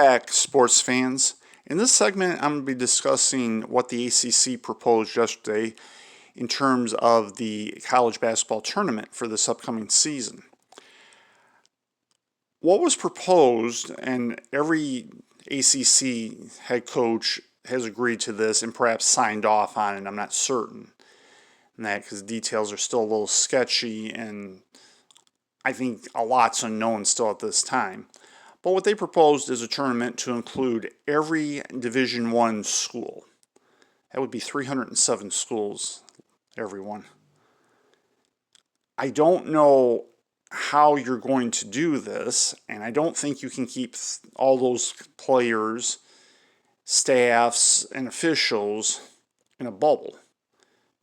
Back, sports fans. In this segment, I'm going to be discussing what the A.C.C. proposed yesterday in terms of the college basketball tournament for this upcoming season. What was proposed, and every A.C.C. head coach has agreed to this and perhaps signed off on it, I'm not certain, and that because details are still a little sketchy and I think a lot's unknown still at this time. But what they proposed is a tournament to include every Division I school. That would be 307 schools, everyone. I don't know how you're going to do this, and I don't think you can keep all those players, staffs, and officials in a bubble,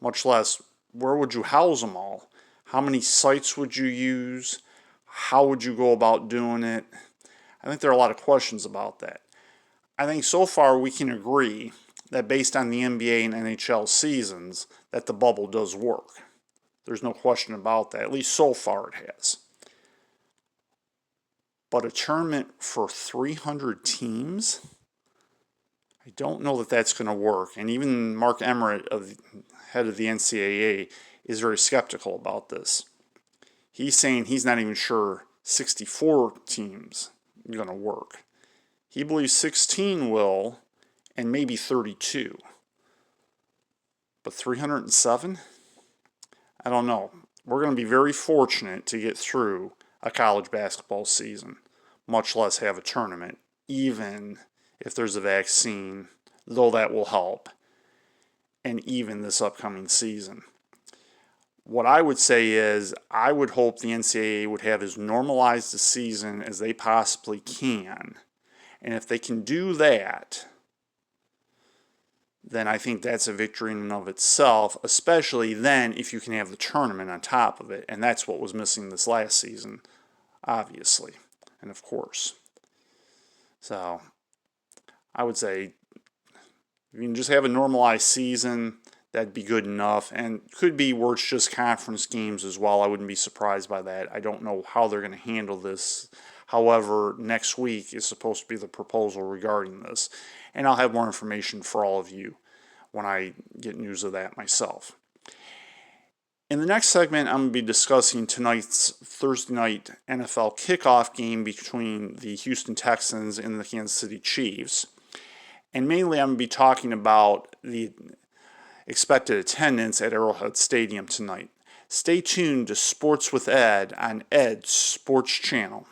much less where would you house them all? How many sites would you use? How would you go about doing it? I think there are a lot of questions about that. I think so far we can agree that based on the NBA and NHL seasons, that the bubble does work. There's no question about that. At least so far it has. But a tournament for 300 teams? I don't know that that's going to work. And even Mark Emmert, head of the N.C.A.A., is very skeptical about this. He's saying he's not even sure 64 teams are going to work. He believes 16 will, and maybe 32. But 307? I don't know. We're going to be very fortunate to get through a college basketball season, much less have a tournament, even if there's a vaccine, though that will help, and even this upcoming season. What I would say is I would hope the N.C.A.A. would have as normalized a season as they possibly can. And if they can do that, then I think that's a victory in and of itself, especially then if you can have the tournament on top of it. And that's what was missing this last season, obviously, and of course. So I would say if you can just have a normalized season, that'd be good enough. And could be where it's just conference games as well. I wouldn't be surprised by that. I don't know how they're going to handle this. However, next week is supposed to be the proposal regarding this. And I'll have more information for all of you when I get news of that myself. In the next segment, I'm going to be discussing tonight's Thursday night NFL kickoff game between the Houston Texans and the Kansas City Chiefs. And mainly I'm going to be talking about the expected attendance at Arrowhead Stadium tonight. Stay tuned to Sports with Ed on Ed's Sports Channel.